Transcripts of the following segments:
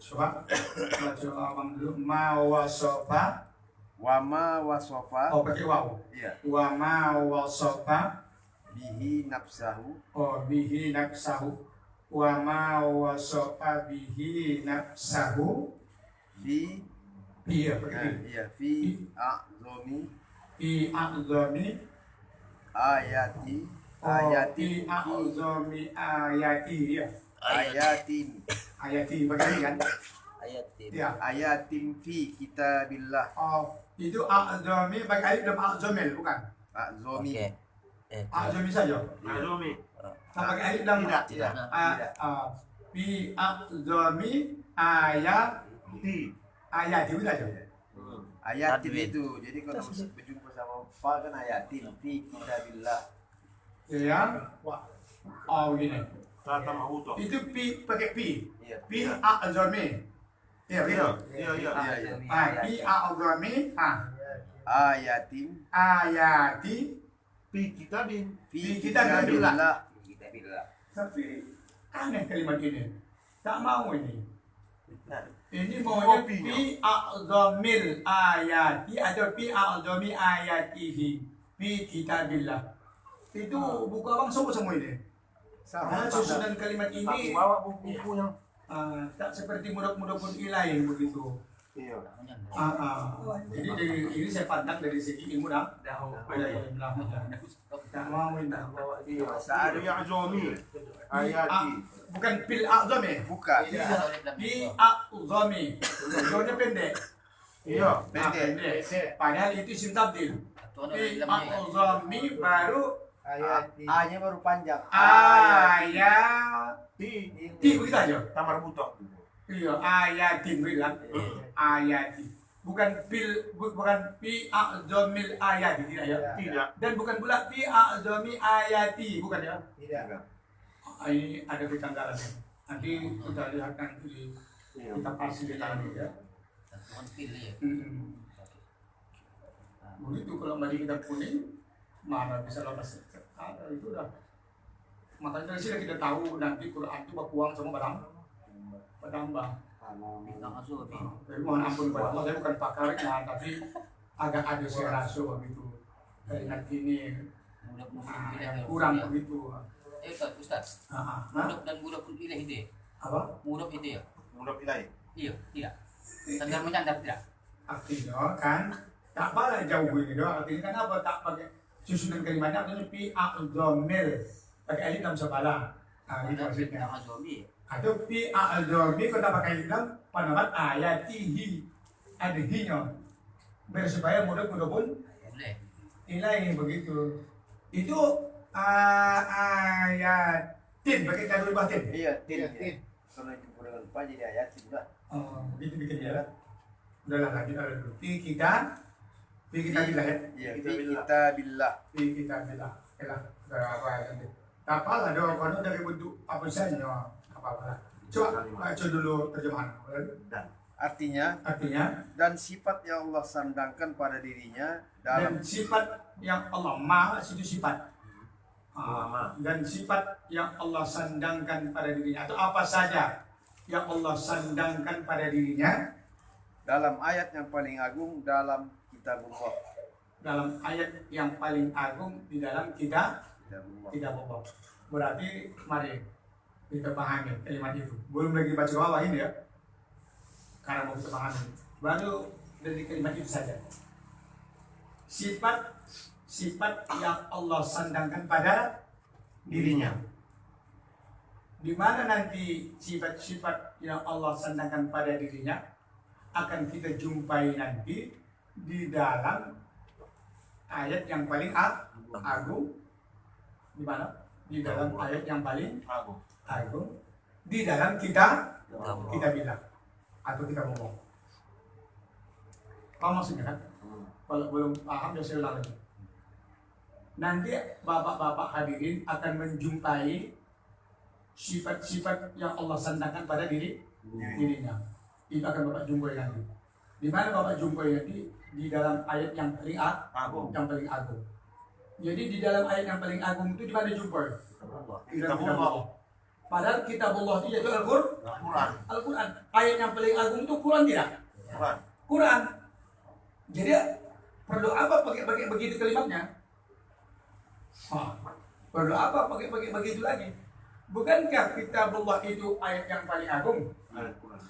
Coba baca awang dulu. Ma wasofa. Wama wasofa. Oh pakai waw. Iya. Wama wasofa. Bihi nafsahu. Oh bihi nafsahu. Wama wasofa bihi nafsahu. Fi. Iya pakai Iya. Fi a'zomi. Fi a'zomi. Ayati. Fi a'zomi ayati ya. Ayatin. Ayati pakai kan? Ayatin. Ya. Ayatin fi kitabillah. Oh itu a'zomi pakai alif dan a'zomil bukan? A'zomi. Oke. A'zomi saja. Azumi. Tak pakai alif dan Tidak. Fi a'zomi ayati. Ayati itu saja. Ayatin Tadwin. itu. Jadi kalau berjumpa sama fa kan ayatin fi kitabillah. Ya. Oh gini. Tata mahuto. Itu pi pakai pi. Iya. Pi a'zomi. Ya begitu. Iya. Pi a'zomi Ayatin ayati. Pi kitabin. fi Kitabillah. kitabillah. Tapi aneh kalimat ini. Tak mau ini. Ini Oh, maunya pi-nya. pi a'zamil ayati atau pi a'zami ayatihi fi kitabillah. Itu buku abang semua ini. Karena susunan kalimat Tapi ini bawa buku-bukunya. tak seperti mudah-mudah pun ilahi begitu. Iya. Jadi ini saya pandang dari segi ilmu dah. Pada ilmu dah. Tak mau ini. Iya. Fi azumi. Ayati. Bukan pil a'zami. Bukan. Pi a'zami. Jauhnya pendek. Iya. Pendek. Padahal itu isim tabdil. Pi a'zami baru A-nya baru panjang. ayat. Ti. Ti begitu aja. Tamar butok. Iya, ayatin bilang. Ayati. Bukan bukan pi a'zamil ayati tidak ya. Tidak. Dan bukan pula pi a'zami ayati, bukan ya. Tidak. Ini ada ketanggalannya. Nanti kita lihat nanti Iya. kita pasti di tadi ya. Begitu kalau mari kita kuning, mana bisa lepas itu udah. Makanya dari sini kita tahu nanti Quran itu berpuang sama bertambah. Jadi mohon ampun pada Allah, saya bukan pakarnya, tapi agak ada saya rasa begitu. Kalimat ini kurang begitu. Ustaz. Hah? Murab dan murab pun ilahi itu ya? Apa? Murab itu ya? Menurut ilahi. Iya, tidak. Sandar menyandar tidak? Artinya kan tak boleh jauh ini doang. Artinya kan apa tak pakai susunan kalimatnya artinya pi a'zamil pakai alif lam sabala. Itu maksudnya. Atau pi a'zami kita pakai dalam pendapat ayatihi ada hinya biar supaya mudah-mudah pun Boleh. nilai begitu itu ayatin pakai tanwin batin Iya, tin. Kalau jumpa dengan fa jadi ayatin enggak? begitu bikin ya udahlah lanjut dulu pi kita bilang ya Iya, fi kitabillah. pi kita bilang lah berapa nanti kapal ada kalau dari bentuk apa saja apa coba baca dulu terjemahan Dan. Artinya dan sifat yang Allah sandangkan pada dirinya dan dalam sifat yang Allah maha itu sifat dan sifat yang Allah sandangkan pada dirinya atau apa saja yang Allah sandangkan pada dirinya dalam ayat yang paling agung dalam kitabullah. dalam ayat yang paling agung di dalam Kitabullah. kitabullah. Berarti mari kita pahami kalimat itu. Belum lagi baca bawah ini ya. Karena mau kita pahami. Baru dari kalimat itu saja. Sifat yang Allah sandangkan pada dirinya. Di mana nanti sifat-sifat yang Allah sandangkan pada dirinya akan kita jumpai nanti di dalam ayat yang paling agung. Di mana? Di dalam ayat yang paling agung. Di dalam kita bilang atau kita ngomong. Paham maksudnya kan? Kalau belum paham ya saya ulang lagi. Nanti bapak-bapak hadirin akan menjumpai sifat-sifat yang Allah sandangkan pada dirinya. Itu akan bapak jumpai nanti. Di mana bapak jumpai nanti? Di dalam ayat yang paling agung. Jadi di dalam ayat yang paling agung itu di mana jumpai? Di dalam kitab Allah. Padahal kitabullah itu yaitu Al-Quran. Al-Quran. Ayat yang paling agung itu Quran tidak? Quran. Quran. Jadi perlu apa pakai begitu kalimatnya? Perlu apa pakai begitu lagi? Bukankah kitabullah itu ayat yang paling agung? Al-Quran.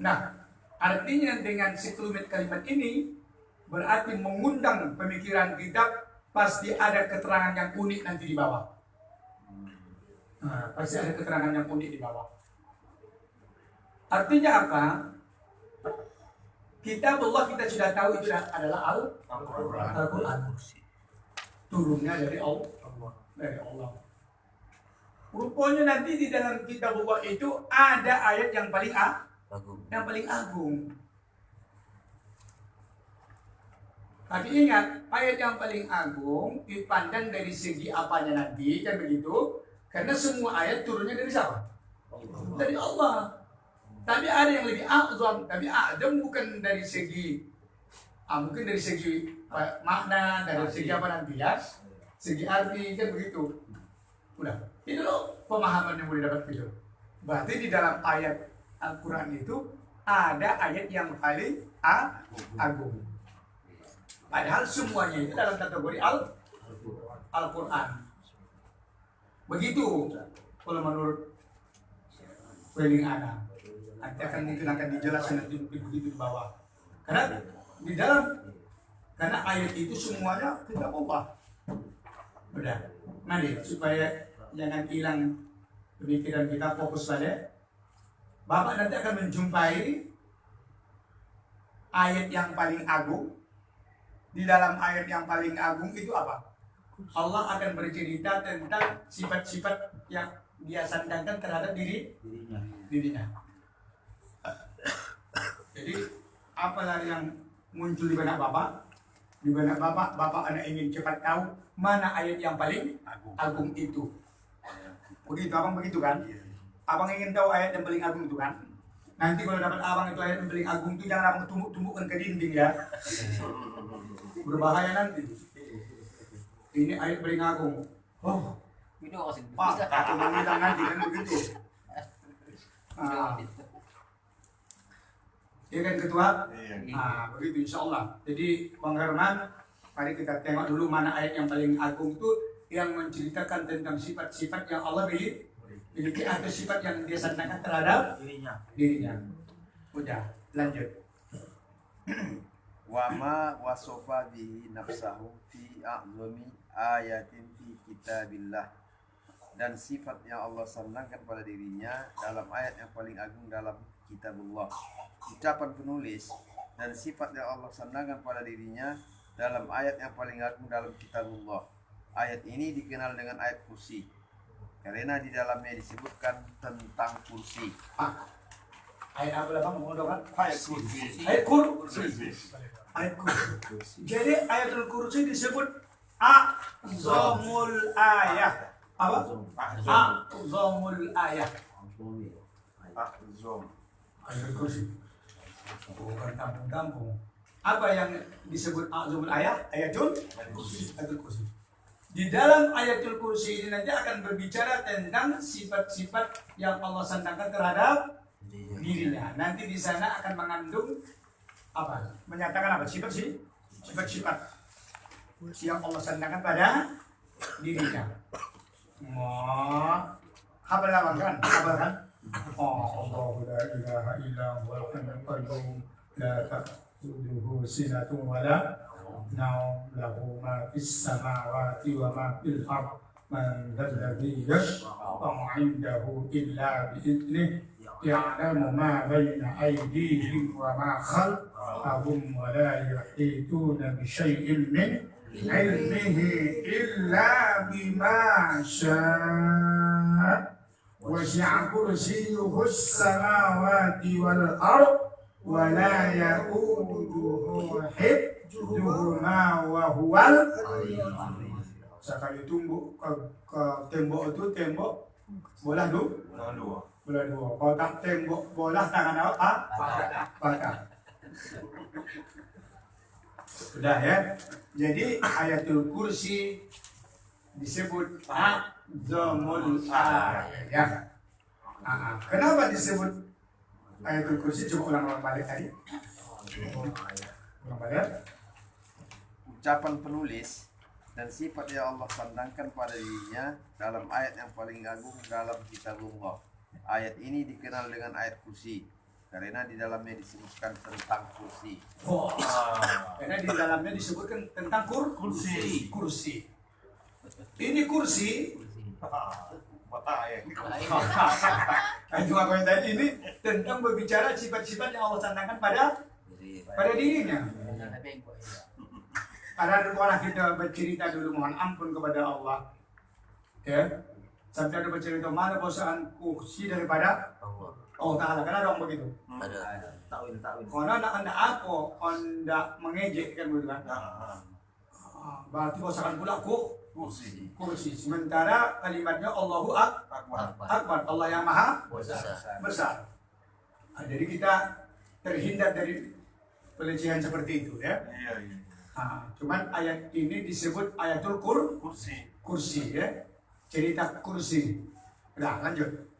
Nah, artinya dengan sekelumit kalimat ini berarti mengundang pemikiran kita, pasti ada keterangan yang unik nanti di bawah. Nah, pasti ada keterangan yang unik di bawah. Artinya apa? Kitabullah kita sudah tahu itu adalah Al-Quran. Turunnya dari Allah. Rupanya nanti di dalam kitabullah itu ada ayat yang paling agung. Tapi ingat, ayat yang paling agung dipandang dari segi apanya nanti, kan begitu? Karena semua ayat turunnya dari siapa? Dari Allah. Tapi ada yang lebih azam, tapi azam bukan dari segi mungkin dari segi makna, dari segi apa nanti ya? Segi arti, kan begitu. Udah, itu loh pemahaman yang boleh dapat itu. Berarti di dalam ayat Al-Quran itu ada ayat yang paling agung. Padahal semuanya itu dalam kategori Al-Quran. Begitu kalau menurut Weling Ana. Nanti akan dijelaskan nanti begitu di bawah. Karena di dalam, karena ayat itu semuanya kita ubah. Udah, mari supaya jangan hilang pemikiran kita, fokus pada Bapak nanti akan menjumpai ayat yang paling agung. Di dalam ayat yang paling agung itu apa? Allah akan bercerita tentang sifat-sifat yang dia sandarkan terhadap dirinya. Jadi apalah yang muncul di benak Bapak? Di benak Bapak anak ingin cepat tahu mana ayat yang paling agung itu. Begitu abang begitu kan? Abang ingin tahu ayat yang paling agung itu kan? Nanti kalau dapat abang itu ayat yang paling agung itu jangan abang tumbuk-tumbukkan ke dinding ya. Berbahaya nanti. Ini ayat paling agung. Oh, Pak, aku bilang nanti kan begitu. Iya kan ketua? Begitu insya Allah. Jadi Bang Herman, mari kita tengok dulu mana ayat yang paling agung itu yang menceritakan tentang sifat-sifat yang Allah miliki atau sifat yang dia sandarkan terhadap dirinya. Udah, lanjut. Wa ma wasofa bihi nafsahu fi a'zami ayatin fi kitabillah, dan sifat yang Allah sandarkan pada dirinya dalam ayat yang paling agung dalam kitabullah. Ucapan penulis dan sifat yang Allah sandarkan pada dirinya dalam ayat yang paling agung dalam kitabullah. Ayat ini dikenal dengan ayat kursi karena di dalamnya disebutkan tentang kursi. Ayat apa lah Bang? Mau kan? Ayat kursi. Ayat kursi. Ayat kursi. Jadi ayatul kursi disebut a'zamul ayah. Apa? A'zamul ayah. Azam. Ayatul kursi. Bukan kampung-kampung. Apa yang disebut a'zamul ayah? Ayatul kursi. Di dalam ayatul kursi ini nanti akan berbicara tentang sifat-sifat yang Allah sandarkan terhadap dirinya. Nanti di sana akan mengandung apa? Menyatakan apa? Sifat-sifat yang Allah sandarkan pada dirinya. Hafal apa kan? Hafal kan? Allahu la ilaha illa huwal hayyul qayyum la ta'khudhuhu sinatun wa la nawm lahu ma fis samawati wa ma fil ardh man dhal ladzi yashfa'u 'indahu illa bi idnihi ya'lamu ma bayna aydihim wa ma khalfahum wa la yuhituna bi syai'in min ilmihi illa bima syaa wasi'a kursiyyuhu as-samawati wal ardh wa la ya'uduhu hifdzuhuma wa huwal sekali tumbuk ke tembok itu tembok bola dua. Kalau tak tembok bola tangan apa? Patah. Sudah ya. Jadi ayatul kursi disebut a'zamul ayat. Kenapa disebut ayatul kursi? Coba ulang balik tadi. Ulang balik. Ucapan penulis dan sifat yang Allah sandangkan pada dirinya dalam ayat yang paling agung dalam kitabullah. Ayat ini dikenal dengan ayat kursi karena di dalamnya disebutkan tentang kursi. Karena di dalamnya disebutkan tentang kursi. Ini kursi. Itu apa yang tadi ini tentang berbicara sifat-sifat yang Allah sandangkan pada dirinya. Karena kita bercerita dulu mohon ampun kepada Allah, ya. Sampai ada bercerita mana bosan kursi daripada Allah Taala. Karena dong begitu. Tawin. Karena anda apa anda mengejek kan begitu kan? Berarti bosan pula kursi. Sementara kalimatnya Allahu Akbar. Allah yang maha besar. Jadi kita terhindar dari pelecehan seperti itu, ya. Cuman ayat ini disebut ayatul kursi, ya. Cerita kursi. Nah, lanjut.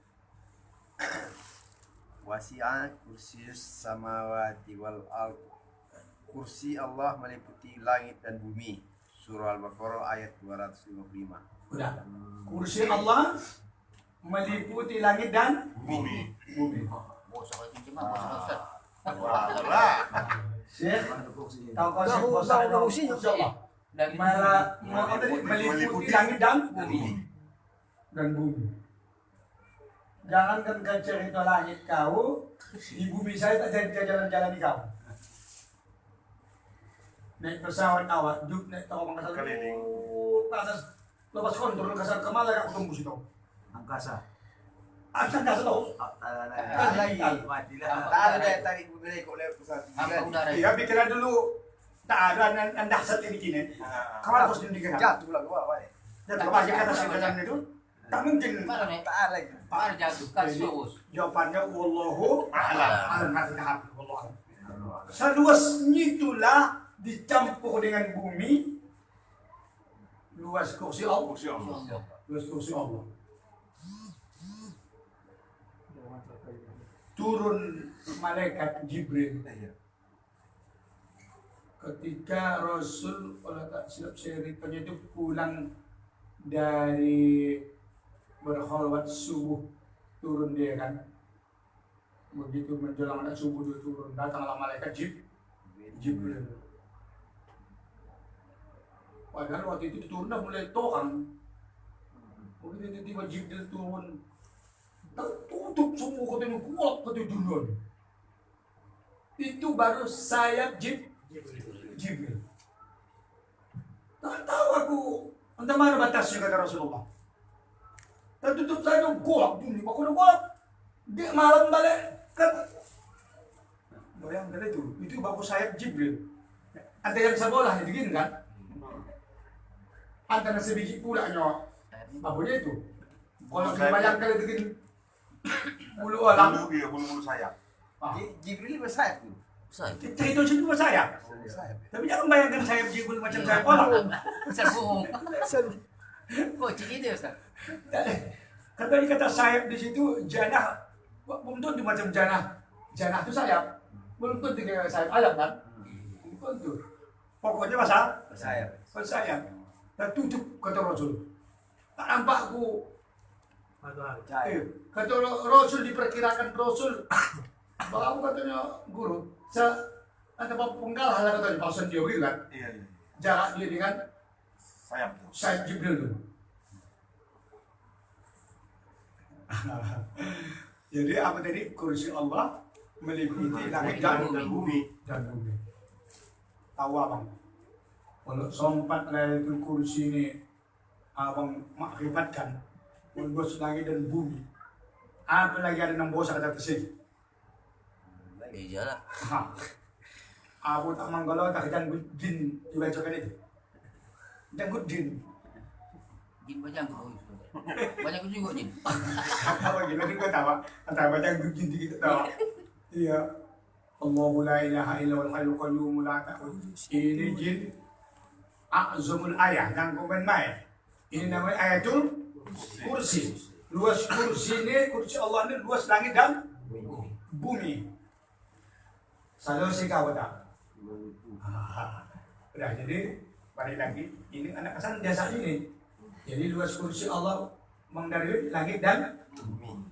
Wasi'a kursius samawati wal ard. Kursi Allah meliputi langit dan bumi. Surah Al-Baqarah ayat 255. Udah. Kursi Allah meliputi langit dan Bumi. Bosok itu cuma Ustaz. Syekh, tahu konsep bosan kursi Allah. Dan Malah meliputi langit dan bumi. Jangankan kau cerita langit kau, di bumi saya tak jadi jalan-jalan di kau. Naik pesawat awak, naik tahu mangkasa Keliling. ke atas, lepas kontrol ke sana kemana aku tembus itu. Angkasa. Asal dah tahu. Tak ada daya tarik budaya kok lewat pesawat hampa udara. Iya pikiran dulu, tak ada anda saat ini kini. Kawan terus demikian. jatuh pula ke bawah. Jatuh balik ke atas jalan itu, tak mungkin. Mana nih? Tak ada lagi. Mana jatuh kan sus. Jawabannya wallahu a'lam. Wallahu a'lam. Seluasnya itulah dicampur dengan bumi. Luas kursi Allah. Luas kursi Allah. Turun malaikat Jibril. Ketika Rasul, kalau tak silap ceritanya itu pulang dari berkholwat subuh, turun dia kan. Begitu menjelang anak subuh dia turun, datanglah malaikat Jibril. Padahal waktu itu turun dah mulai tohang. Begitu tiba-tiba Jibril turun, tertutup semua katanya kuat katanya duluan. Itu baru sayap Jibril. Tak tahu aku entah mana batasnya kata Rasulullah. Tertutup saya dong kuat dunia, aku udah kuat. Dia malam balik kata. Bayangkan itu baru sayap Jibril. Antara yang sebelah itu gini kan? Antara sebiji pula nyawa. Apanya itu? Kalau kita bayangkan itu gini. Bulu alam. Bulu sayap. Jibril bersayap tu. Kita itu cuma sayap. Tapi jangan bayangkan sayap Jibril macam sayap alam. Serbu. Kok cik itu Ustaz? Kata sayap di situ janah. Belum tentu macam janah. Janah itu sayap. Belum tentu kayak sayap ayam kan? Belum tentu. Pokoknya bersayap. Tertutup kata Rasul. Tak nampak aku. Kata Rasul diperkirakan Rasul. Bahwa aku katanya guru. Ada penggal hal katanya pasal dia gitu kan? Iya. Jarak dia dengan Sayap. Jibril tu. Jadi apa tadi? Kursi Allah meliputi langit dan bumi. Tahu abang? Kalau sompat Lailatul Kursi ini abang makrifatkan membos langit dan bumi. Apa lagi ada yang bosan kata kesini? Iya lah. Aku tak manggalau tak janggut jin dibacakan itu. Janggut jin. Jin banyak kau. Banyak juga jin. Apa gimana kau tahu? Antara janggut jin kita tahu. Iya. Allahu la ilaha illa wal hayyul qayyum la ta'khudhuhu. Ini jin a'zamul ayah yang kau main. Ini namanya ayatul kursi. Luas kursi ini, kursi Allah ini luas langit dan bumi. Selalu kau tak? Udah, jadi balik lagi. Ini anak kesan biasa ini. Jadi luas kursi Allah Bang Darwin langit dan bumi.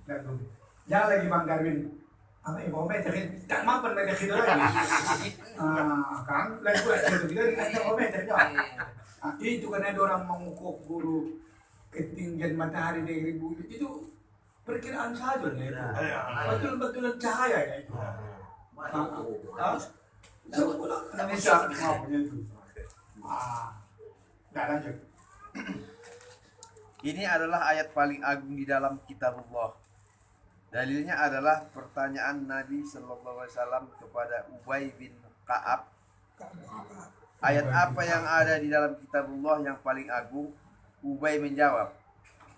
Jangan lagi Bang Darwin. Apa ibu meter? Tak mampu meter itu lagi. Kan lagi buat itu juga dengan meter. Itu kan ada orang mengukur guru ketinggian matahari dari bumi itu perkiraan saja nih. Betul-betul cahaya ya itu. Sebulan tidak bisa maafnya itu. Dah lanjut. Ini adalah ayat paling agung di dalam kitabullah. Dalilnya adalah pertanyaan Nabi Sallallahu Alaihi Wasallam kepada Ubay bin Ka'ab. Ayat apa yang ada di dalam kitabullah yang paling agung? Ubay menjawab,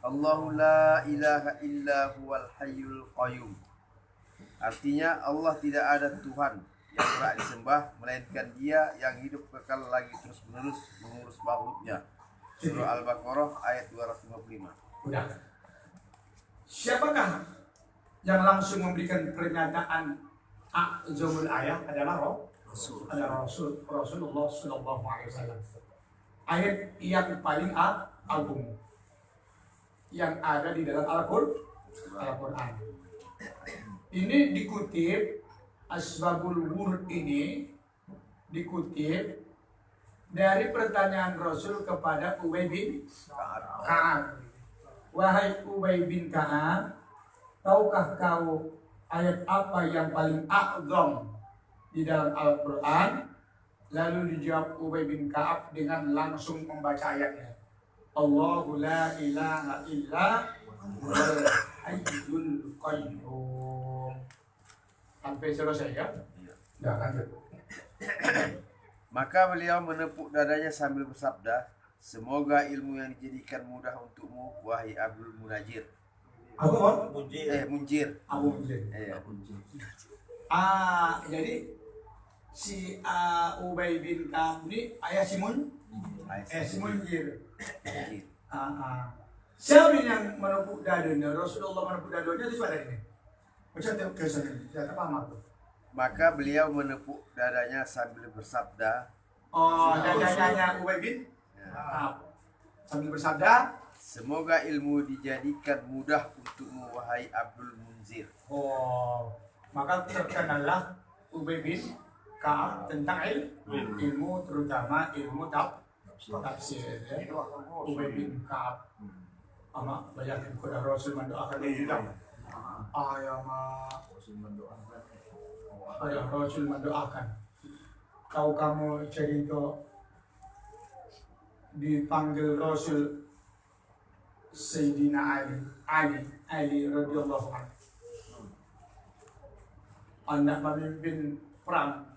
Allahu la ilaha illa huwal hayyul qayyum. Artinya Allah tidak ada Tuhan yang berhak disembah melainkan Dia yang hidup kekal lagi terus menerus mengurus makhluknya. Surah Al-Baqarah ayat 255. Udah. Siapakah yang langsung memberikan pernyataan azamul ayat adalah Rasulullah Sallallahu Alaihi Wasallam. Ayat yang paling agung yang ada di dalam Al-Quran. Ini dikutip Asbabul Wurud ini dikutip dari pertanyaan Rasul kepada Ubay bin Ka'ab. Wahai Ubay bin Ka'ab, tahukah kau ayat apa yang paling azam di dalam Al-Quran? Lalu dijawab Ubay bin Ka'ab dengan langsung membaca ayatnya. Allahu la ilaha illa huwal hayyul qayyum. Sampai selesai ya? Dah lanjut. Maka beliau menepuk dadanya sambil bersabda, semoga ilmu yang dijadikan mudah untukmu, wahai Abdul Munajir. Apa? Munjir. Abu Munjir. Jadi si Ubay bin Ka'ab ini ayah si Munjir. Siapa yang menepuk dadanya? Rasulullah menepuk dadanya itu ada ini. Macam tu kesannya. Tidak paham aku. Maka beliau menepuk dadanya sambil bersabda, dadanya Ubay bin Ka'ab sambil bersabda, semoga ilmu dijadikan mudah untukmu, wahai Abdul Munzir. Maka terkenallah Ubay bin Ka'ab tentang ilmu, terutama ilmu tafsir. Ubay bin Ka'ab ama banyak kepada Rasul mendoakan juga. Ayah Rasul mendoakan. Kau kamu cerita dipanggil Rasul Sayyidina Ali radhiyallahu anhu. Anak memimpin perang.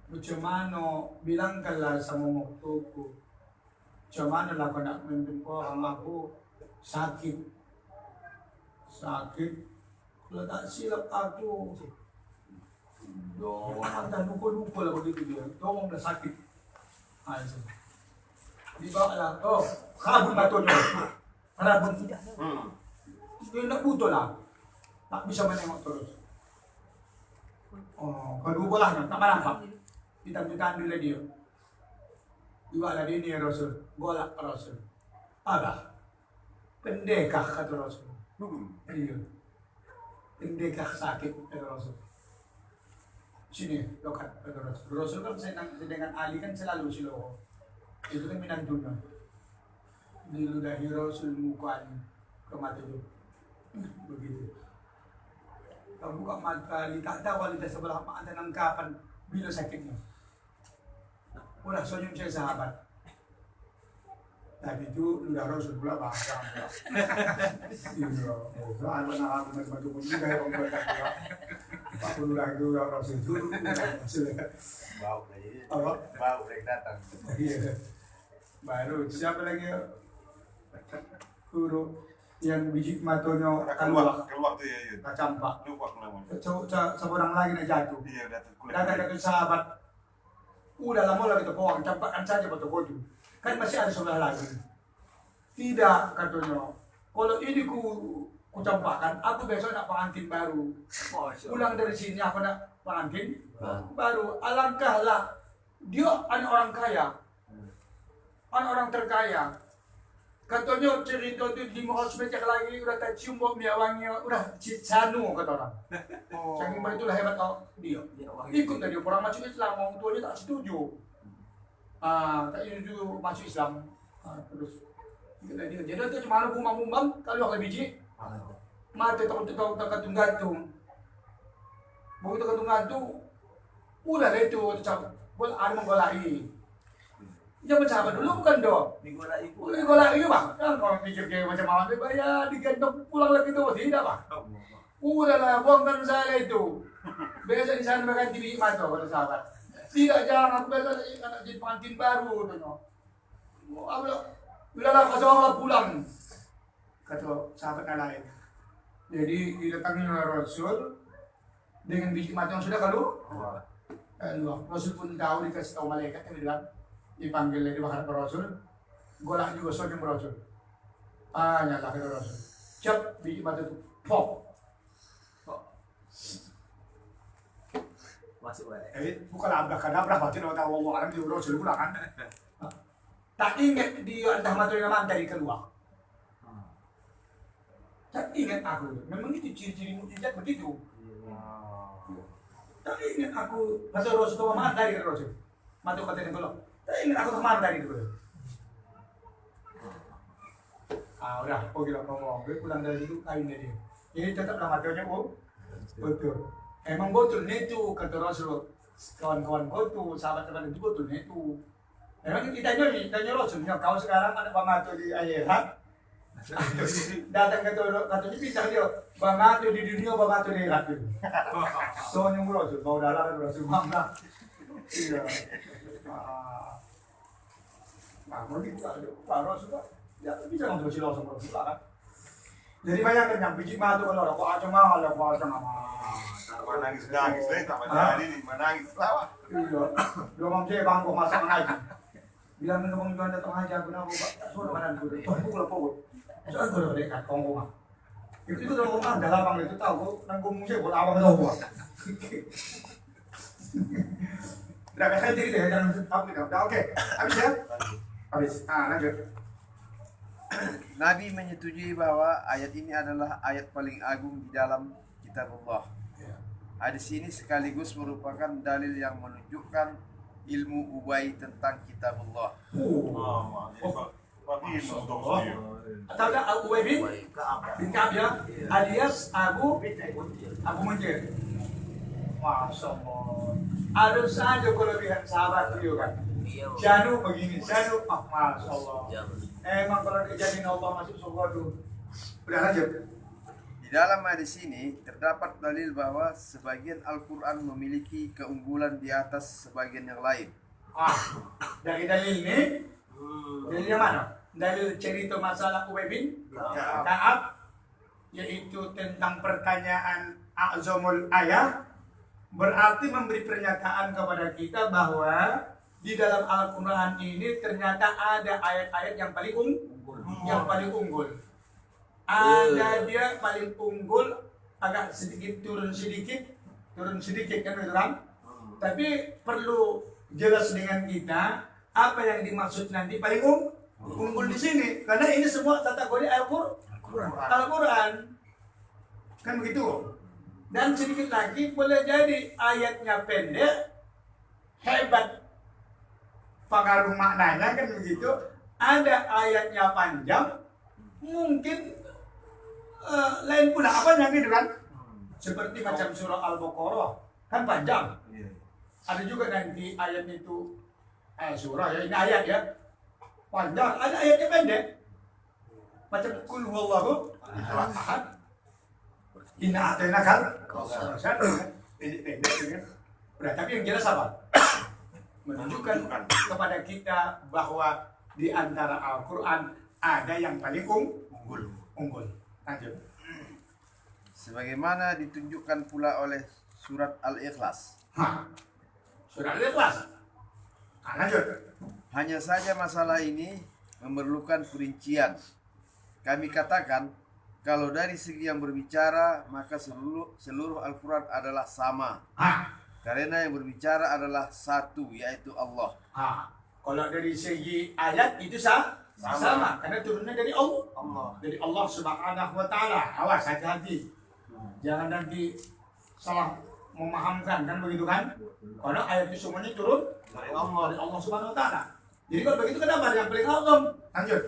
Macam mana bilangkanlah sama waktuku. Macam mana lah kau nak memimpin perang, aku sakit. Kalau tak silap aku hantar pukul-pukul lah begitu dia. Tolong dah sakit. Itu. Dibawa lah. Kabut batunya. Kabut. Dia nak butuh lah. Tak bisa menengok terus. Kedua bolahnya. Tak menangkap. Ditandu-tandu lah dia. Dibawa lah dia ni Rasul. Bolak Rasul. Abah. Pendekah kata Rasul. Iya. Pendekah sakit kata Rasul. Sini, lokat kata Rasul. Rasul kan dengan Ali kan selalu siloho. Itu kan minantuna. Diludahi Rasul mukanya ke mata itu. Begitu. Kamu buka mata Ali, tak tahu Ali sebelah mata dan kapan bila sakitnya. Udah senyum saya sahabat. Tapi itu ludah Rasul pula bahasa. Iya. Soal mana aku masih macam juga yang membuat dia. Aku ludah itu Rasul itu. Bau lagi. Apa? Bau lagi datang. Iya. Baru siapa lagi? Guru yang biji matonya keluar tuh ya. campak. Lupa namanya. Seorang lagi nak jatuh. Iya, datang kulit. Datang sahabat. Udah lama lah kita pohon, campakkan saja batu baju. Kan masih ada sebelah lagi. Tidak, katanya. Kalau ini ku campakkan, aku besok nak pengantin baru. Pulang dari sini aku nak pengantin baru. Alangkahlah dia anak orang kaya, anak orang terkaya. Katanya cerita itu 500 meter lagi udah tak cium bau minyak wangi, udah sanu kata orang. Saking itulah hebat dia. Ikut tadi orang masuk Islam, orang tuanya tak setuju. Tak setuju masuk Islam. Terus dia jadi itu cuma bumbang kalau lebih biji. Mati tahu gantung. Begitu gantung, udah itu ada menggolai. Dia bersahabat dulu bukan dong? Digolai bang. Kan kalau pikir kayak macam mana, ya digendong pulang lagi tuh tidak bang. Udahlah buangkan saya itu. Biasa di sana makan TV mata pada sahabat. Tidak jangan aku biasa anak jadi pengantin baru tu. Udahlah kasih pulang. Kata sahabat yang lain. Jadi didatangi oleh Rasul dengan biji mata yang sudah kalau Rasul pun tahu, dikasih tahu malaikat yang bilang dipanggil di bahkan Rasul, golak juga soalnya Rasul. Nyala ke Rasul. Cep biji mata itu pop. Masuk Bukan abrak batin orang tahu orang di Rasul pula kan. Tak ingat dia entah mata yang mana dari keluar. Tak ingat aku, memang itu ciri-ciri mukjizat begitu. Tak ingat aku, kata Rasul ke mana dari Rasul. Mata kata yang belum. Tak ingat aku kemana dari itu. Udah, pergi lah ngomong. Pulang dari itu kain dia. Ini tetaplah matanya betul. Emang betul itu kata Rasul. Kawan-kawan kau tu, sahabat-sahabat itu betul itu. Memang kita tanya Rasul, kau sekarang ada pematu di akhirat. Datang katanya pintar dia, bangatu di dunia, bangatu di akhirat. Soalnya Rasul, bau darah Rasul bangga. Iya. Begitu Pak Rasul Pak. Ya bisa ngomong si Rasul kan. Jadi bayangkan yang biji matu kalau aku acung mahal, aku acung mahal. Menangis tak menjadi menangis lawak. Iya. Dua mam saya bangku masak ngaji. Bilang ngomong jual datang ngaji aku nak buka. Suruh mana dulu. Pukul. Soalnya kalau dekat kongkongan. Itu kalau ngomong dalam bang itu tahu kok nanggung saya buat awang tahu gua. Udah kayak gitu ya jangan apa gitu. Udah oke. Habis ya? Habis. Lanjut. Nabi menyetujui bahwa ayat ini adalah ayat paling agung di dalam kitab Allah. Hadis ini sekaligus merupakan dalil yang menunjukkan ilmu Ubay tentang kitab Allah. Atau ada Abu Ubay bin Ka'ab ya, alias Abu Munzir. Masya Allah. Ada saja kelebihan sahabat itu kan. Janu begini, Janu, Masya Allah. Emang kalau dijadiin Allah masuk surga tuh. Udah lanjut. Di dalam hadis ini terdapat dalil bahwa sebagian Al-Quran memiliki keunggulan di atas sebagian yang lain. Dari dalil ini, dalil yang mana? Dalil cerita masalah Ubay bin Ka'ab, yaitu tentang pertanyaan A'zamul Ayah, berarti memberi pernyataan kepada kita bahwa di dalam Al-Quran ini ternyata ada ayat-ayat yang paling unggul. Ada dia paling unggul, agak sedikit turun sedikit kan betul kan? Tapi perlu jelas dengan kita apa yang dimaksud nanti paling unggul di sini, karena ini semua kategori Al-Quran kan begitu. Dan sedikit lagi boleh jadi ayatnya pendek hebat pengaruh maknanya kan begitu. Ada ayatnya panjang mungkin lain pula apanya gitu kan. Seperti macam surah Al-Baqarah kan panjang. Ada juga nanti ayat itu surah ya, ini ayat ya panjang, ada ayatnya pendek macam Qul huwallahu ahad, inna a'tainakal kautsar, pendek kan. Tapi yang jelas apa? Menunjukkan kepada kita bahwa di antara Al-Quran ada yang paling unggul. Lanjut. Sebagaimana ditunjukkan pula oleh surat Al-Ikhlas. Surat Al-Ikhlas. Lanjut. Hanya saja masalah ini memerlukan perincian. Kami katakan, kalau dari segi yang berbicara, maka seluruh Al-Quran adalah sama. Karena yang berbicara adalah satu, yaitu Allah. Kalau dari segi ayat itu sama. Karena turunnya dari Allah. Dari Allah Subhanahu wa Ta'ala. Awas, hati-hati. Jangan nanti salah memahamkan, kan begitu kan? Karena ayat itu semuanya turun dari Allah Subhanahu wa Ta'ala. Jadi kalau begitu kenapa yang paling awam? Lanjut.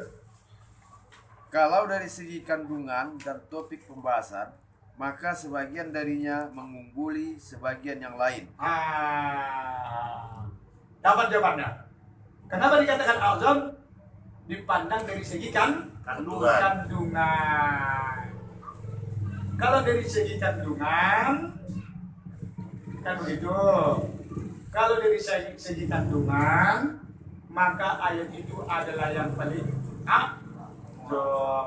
Kalau dari segi kandungan dan topik pembahasan, maka sebagian darinya mengungguli sebagian yang lain. Dapat jawabannya. Kenapa dikatakan azam? Dipandang dari segi kandungan. Kalau dari segi kandungan, kan begitu. Kalau dari segi kandungan, maka ayat itu adalah yang paling azam.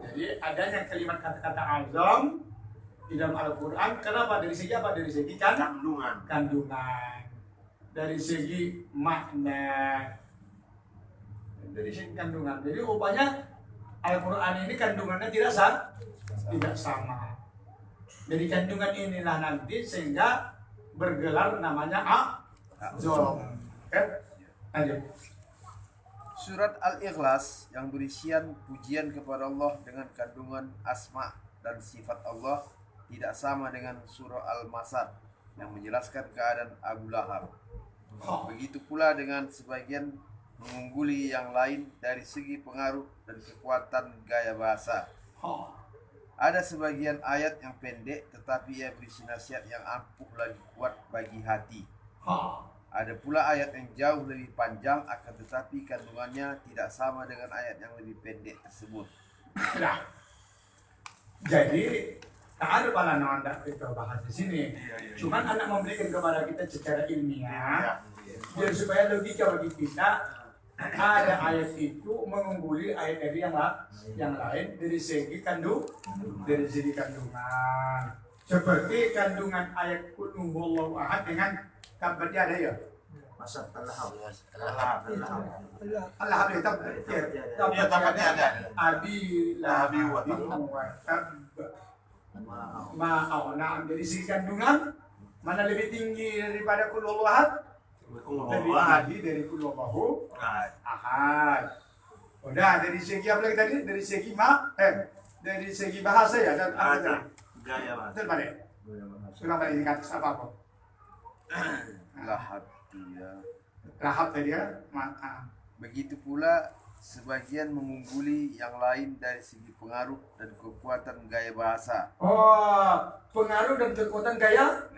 Jadi adanya kalimat kata-kata azam di dalam Al-Quran. Kenapa? Dari segi apa? Dari segi kandungan. Dari segi makna. Dari segi kandungan. Jadi rupanya Al-Quran ini kandungannya tidak sama. Dari kandungan inilah nanti sehingga bergelar namanya azam. Lanjut. Surat Al-Ikhlas yang berisian pujian kepada Allah dengan kandungan asma dan sifat Allah tidak sama dengan surah Al-Masad yang menjelaskan keadaan Abu Lahab. Begitu pula dengan sebagian mengungguli yang lain dari segi pengaruh dan kekuatan gaya bahasa. Ada sebagian ayat yang pendek tetapi ia berisi nasihat yang ampuh lagi kuat bagi hati. Ada pula ayat yang jauh lebih panjang akan tetapi kandungannya tidak sama dengan ayat yang lebih pendek tersebut. Nah, jadi tak ada pala anda kita bahas di sini. Cuman anak memberikan kepada kita secara ilmiah, biar supaya logika bagi kita. Ada ayat itu mengungguli ayat dari yang lain dari segi kandungan. Seperti kandungan ayat Qul huwallahu ahad dengan kabarnya ada ya. Allah itu tampaknya ada. Abi wa tab. Nah, dari segi kandungan mana lebih tinggi daripada Qul huwallahu ahad? Lebih tinggi dari Qul huwallahu ahad. Udah dari segi apa lagi tadi? Dari segi dari segi bahasa ya dan apa tadi? Gaya bahasa. Betul Pak. Sudah pada ini kata apa? Lahap tadi ya. Begitu pula sebagian mengungguli yang lain dari segi pengaruh dan kekuatan gaya bahasa. Pengaruh dan kekuatan gaya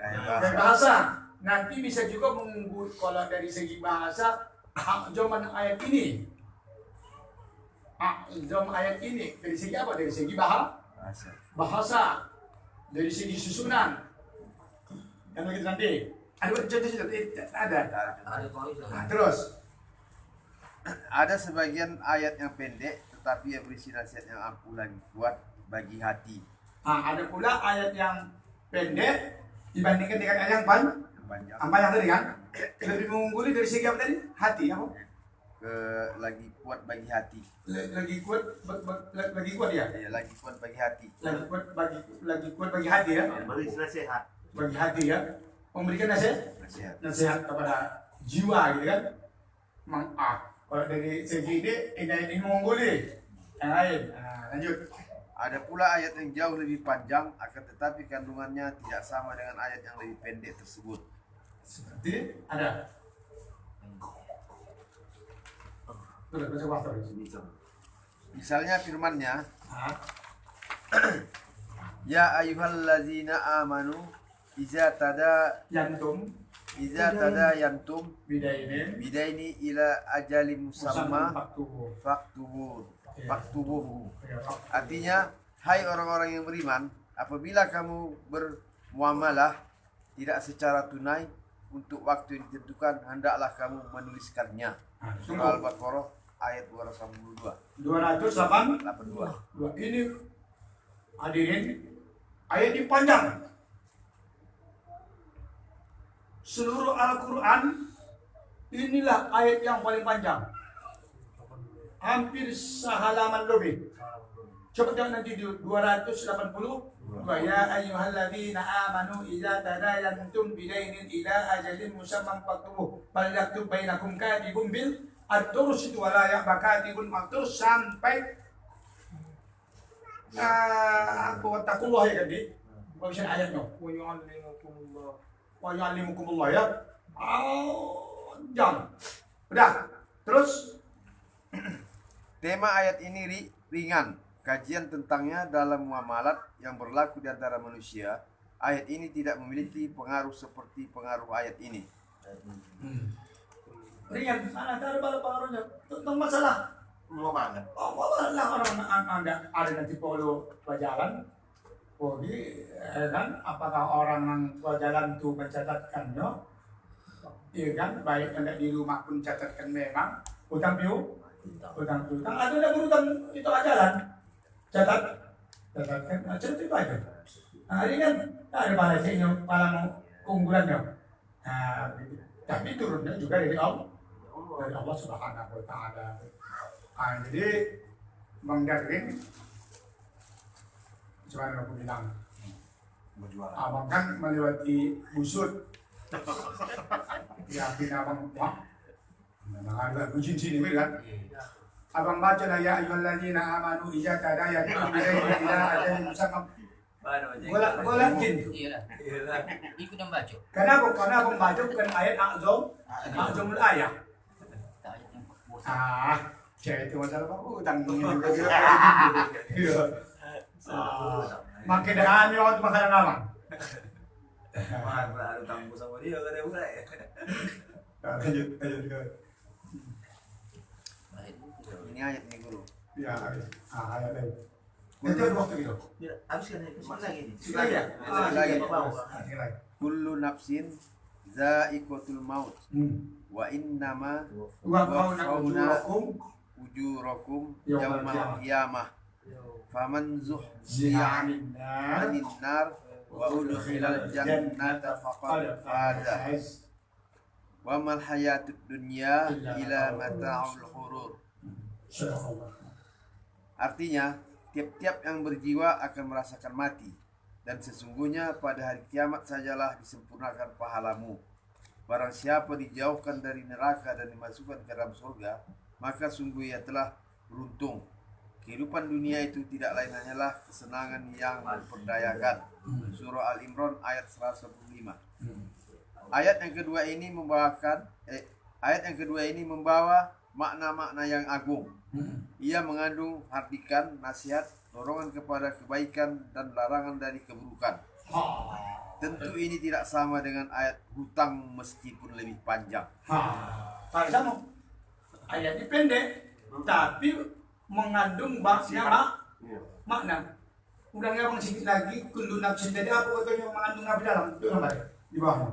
bahasa. Nanti bisa juga mengungguli kalau dari segi bahasa zaman ayat ini. Zaman ayat ini dari segi apa? Dari segi bahasa. Dari segi susunan. Yang begitu nanti. Ada contoh ada. Terus ada sebagian ayat yang pendek tetapi yang berisi nasihat yang ampuh lagi kuat bagi hati. Ada pula ayat yang pendek dibandingkan dengan ayat yang panjang. Apa yang tadi kan? Lebih mengungguli dari segi apa tadi? Hati apa? Lagi kuat bagi hati. Lagi kuat ya? Ya, lagi kuat bagi hati. Lagi kuat bagi hati ya? Beri nasihat. Bagi hati ya? Memberikan nasihat kepada jiwa gitu kan? Kalau dari segi ini mengungguli yang lain. Lanjut. Ada pula ayat yang jauh lebih panjang akan tetapi kandungannya tidak sama dengan ayat yang lebih pendek tersebut. Seperti ada. Misalnya firman-Nya, Ya ayyuhallazina amanu iza tadayantum bidaini ila ajalin musamma faktubuhu. Artinya, hai orang-orang yang beriman, apabila kamu bermuamalah tidak secara tunai untuk waktu yang ditentukan, hendaklah kamu menuliskannya. Surah Al-Baqarah ayat 282. Ini hadirin ayat ini panjang. Seluruh Al-Quran Inilah ayat yang paling panjang. Hampir sehalaman lebih. Coba tengok nanti di 280. Ya ayyuhalladzina amanu idza tadayantum bidainin ila ajalin musamman faktubuh falyaktub bainakum katibun bil at-turus wa la ya'ba katibun maktus sampai aku takullah ya kan di bagian ayatnya wa yu'allimukumullah ya. Jangan. Udah. Terus Tema ayat ini ringan. Kajian tentangnya dalam muamalat yang berlaku di antara manusia. Ayat ini tidak memiliki pengaruh seperti pengaruh ayat ini. ringan. Mana ada pengaruhnya tentang masalah. Mau banget. Oh, lah orang anda ada nanti polo pelajaran. Pergi, kan? Apakah orang yang pelajaran itu mencatatkannya? Iya kan? Baik anda di rumah pun catatkan memang. Utang piu. Ada berutang itu ajaran. Catatkan, catat itu aja. Nah, ini kan ada bahasanya, palang keunggulannya. Nah, tapi turunnya juga dari Allah Subhanahu Wa Taala. Nah, jadi Bang Darwin, cuman aku bilang, abang kan melewati busur. Yakin abang, wah, memang ada kucing sini kan? Abang baca lah ya ayyuhalladzina amanu idza tadayantum bidainin ila ajalin musamman. Golakin. Iyalah. Ikut yang baca. Karena abang baca bukan ayat azamul ayat. Cewek itu masalah apa? Utang juga gitu. Iya. Makin dah waktu makanan abang. Ada tangguh sama dia kan ya. Lanjut. Ini ayat nih guru. Ya, ayat lain. Nanti ada waktu gitu. Habis kan itu lagi nih. Lagi ya? Lagi. Lagi. Kullu nafsin za'iqatul maut wa innama Wa ujurakum Yaumal yaumal qiyamah. Faman Ziya zuhziha anin nar 'anil nar wa udkhilal jannata faqad faza. Wa mal hayatud dunya illa mata'ul ghurur. Artinya, tiap-tiap yang berjiwa akan merasakan mati, dan sesungguhnya pada hari kiamat sajalah disempurnakan pahalamu. Barang siapa dijauhkan dari neraka dan dimasukkan ke dalam surga, maka sungguh ia telah beruntung. Kehidupan dunia itu tidak lain hanyalah kesenangan yang memperdayakan. Surah Al-Imran ayat 115. Ayat yang kedua ini membawa makna-makna yang agung. Ia mengandung hardikan, nasihat, dorongan kepada kebaikan dan larangan dari keburukan. Tentu ini tidak sama dengan ayat hutang meskipun lebih panjang. Sama. Ayatnya pendek, tapi mengandung makna. Udah ngomong sedikit lagi, kullu nafsin tadi apa katanya mengandung apa dalam? Itu apa? Di bawahnya.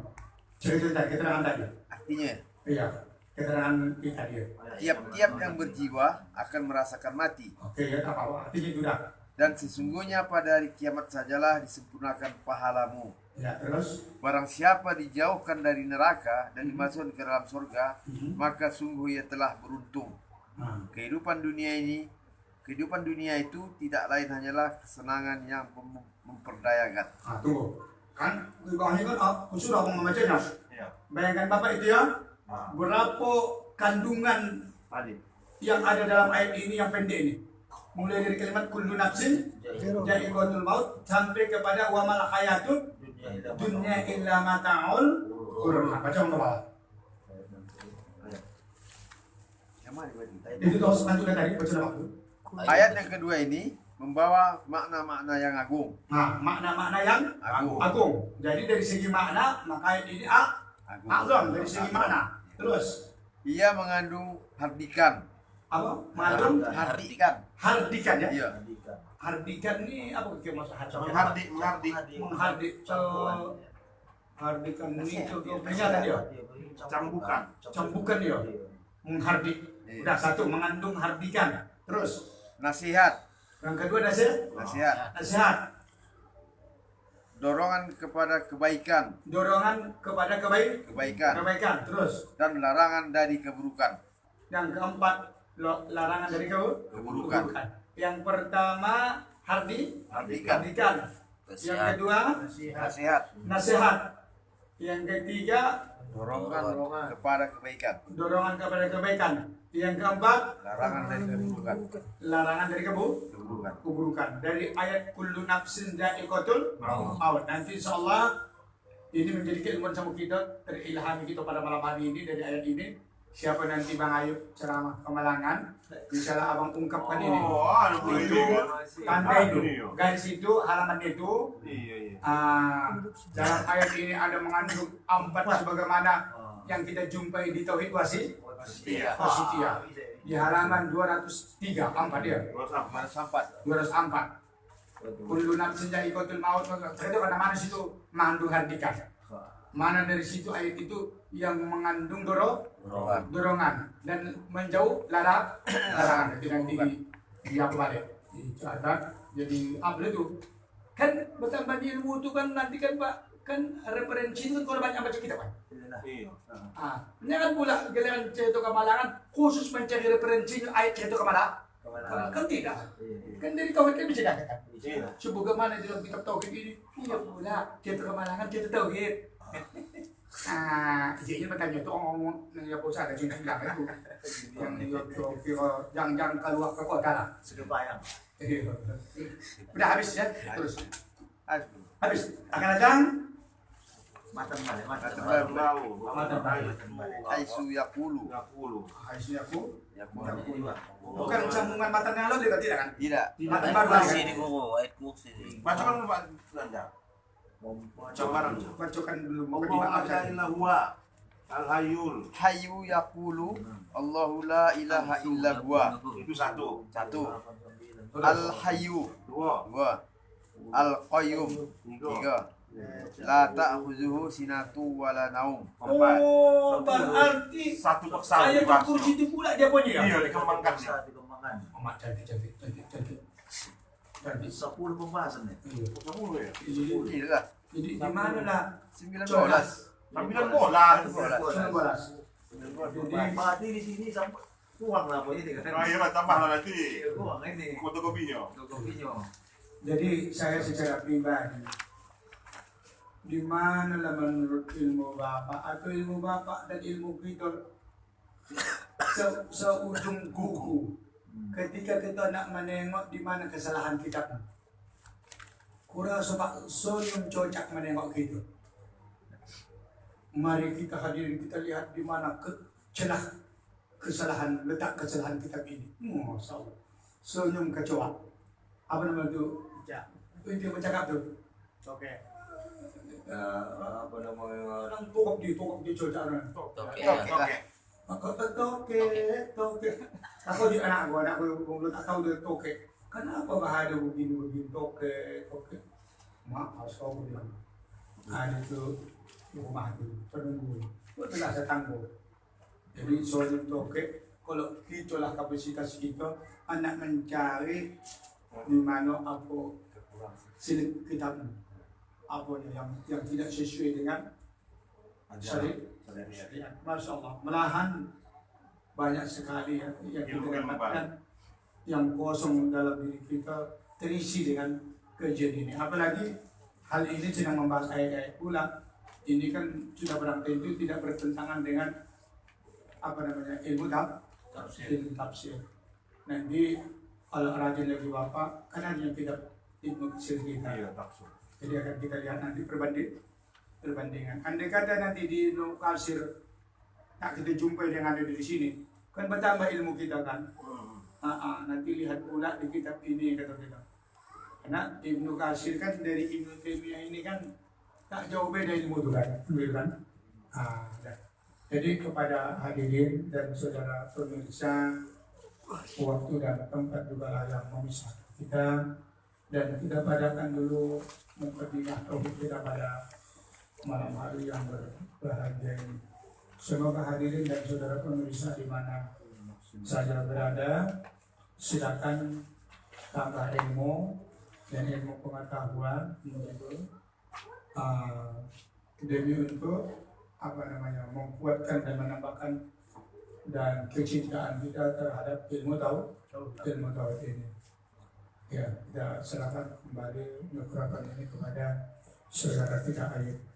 Cerita keterangan tadi. Artinya, Iya, keterangan kita dia. tiap-tiap yang berjiwa akan merasakan mati. Oke, ya apa? Artinya itu dah. Dan sesungguhnya pada hari kiamat sajalah disempurnakan pahalamu. Ya, terus? Barang siapa dijauhkan dari neraka dan dimasukkan ke dalam surga, maka sungguh ia telah beruntung. Kehidupan dunia itu tidak lain hanyalah kesenangan yang memperdayakan. Tunggu. Kan di bawahnya kan usul aku membacanya. Bayangkan Bapak itu ya, berapa kandungan yang ada dalam ayat ini yang pendek ini. Mulai dari kalimat kullu nafsin ja'iqatul maut sampai kepada wa mal hayatud dunya illa mata'ul ghurur. Baca Bapak. Itu tahu selanjutnya tadi baca Bapak. Ayat yang kedua ini membawa makna-makna yang agung. Makna-makna yang agung. Jadi dari segi makna, maka ayat ini azam dari segi makna. Terus Ia mengandung hardikan. apa? Mengandung Hardikan. hardikan ya? Iya. Hardikan ini apa kira maksud hardikan? Menghardik. Hardikan ini itu peringatan dia. Cambukan dia. Menghardik. Udah satu mengandung hardikan. Terus Nasihat. yang kedua nasihat. Nasihat. Nasihat. dorongan kepada kebaikan, dorongan kepada kebaikan. Terus dan larangan dari keburukan. yang keempat, larangan dari Keburukan. Yang pertama, hardikan. Yang kedua, nasihat. Yang ketiga, Dorongan kepada kebaikan, dorongan kepada kebaikan. Yang keempat, larangan dari keburukan. larangan dari keburukan. Dari ayat kullu nafsin dha'iqatul maut. Nanti insyaallah ini menjadi keilmuan sama kita, terilhami kita pada malam hari ini dari ayat ini. Siapa nanti Bang Ayub ceramah Kemalangan, misalnya abang ungkapkan ini. Itu tanda itu, garis itu, halaman itu. Dalam ayat ini ada mengandung 4 sebagaimana yang kita jumpai di Tauhid Wasitiyah. Di halaman 203, 4 dia. 204. Kullu nafsin dha'iqatul maut. Itu pada mana situ mengandung hardikan. Mana dari situ ayat itu yang mengandung dorongan dan menjauh larangan. Jadi nanti diam balik dicatat. Jadi apa itu? Kan bertambah ilmu itu kan nanti kan Pak, kan referensi itu kan kalau banyak baca kitab kan. Jangan pula giliran cerita Kemalangan khusus mencari referensi ayat cerita Kemalangan. Kan tidak. Kan dari tauhid kan bisa dikatakan. Coba kemana di dalam kitab tauhid ini? Iya pula cerita Kemalangan cerita tauhid. Jadi bertanya itu ngomong yang pusat ada cinta bilang itu yang keluar ke kota lah. Sekebayang. Udah habis ya, terus habis akan datang Matan balik. Aisu yakulu. bukan sambungan matan yang lalu tidak kan? Tidak. Matan baru lagi. Ayat kursi. Bacakan dulu Pak Belanja. Bacakan dulu mau Allah illa huwa al-hayyul. Hayyu yakulu. Allahu la ilaha illa huwa. Itu satu. Al-hayyu. Dua. Al-qayyum. Tiga. La ta'khuzuhu sinatu wala naum. Oh, berarti Satu per satu. ayat kursi itu pula dia punya ya? Iya, dikembangkan. Amat cantik. 10 pembahasan ya. Sepuluh ya. Iya. Jadi di mana lah? 19. 9 bola. 19. Mati di sini sampai uang lah pokoknya kan. Nah, iya tambah lah nanti. Uang ini. Fotokopinya. Jadi saya secara pribadi, di mana lah menurut ilmu Bapak atau ilmu Bapak dan ilmu kita seujung kuku ketika kita nak menengok di mana kesalahan kita, kurang sebab yang cocok menengok kita. Mari kita hadirin kita lihat di mana letak kesalahan kita ini. Masya Allah. Senyum kecoa. Apa nama itu? Itu bercakap tu. Oke. Apa namanya? Orang tokok di cocok. Toke. Aku di anakku belum tak tahu dia toke. Kenapa bahaya begini toke. Maaf, kau bilang. Ada tu rumah tu penunggu. Betul saya tangguh. Jadi soal toke, kalau kita lah kapasitas kita, anak mencari di mana apa silik kitab apa yang tidak sesuai dengan syariat. Masya Allah, malahan banyak sekali yang kita dapatkan yang kosong dalam diri kita terisi dengan kajian ini. Apalagi hal ini sedang membahas ayat-ayat pula. Ini kan sudah barang tentu tidak bertentangan dengan ilmu tafsir. Nanti kalau rajin lagi Bapak, kan ada yang tidak ilmu tafsir kita. Jadi akan kita lihat nanti perbandingan. Andai kata nanti di ilmu tafsir tak kita jumpai dengan ada di sini, kan bertambah ilmu kita kan. Nanti lihat pula di kitab ini kata kita. Karena Ibnu Katsir kan dari Ibnu Taimiyah ini kan tak jauh beda ilmu itu kan. Jadi kepada hadirin dan saudara pemirsa, waktu dan tempat juga lah yang memisah kita, dan kita padakan dulu memperdikat tauhid kita pada malam hari yang berbahagia ini. Semoga hadirin dan saudara pemirsa di mana saja berada, silakan tambah ilmu dan ilmu pengetahuan, demi untuk memkuatkan dan menambahkan dan kecintaan kita terhadap ilmu tauhid ini. Ya, kita serahkan kembali nukrakan ini kepada saudara kita Ayub.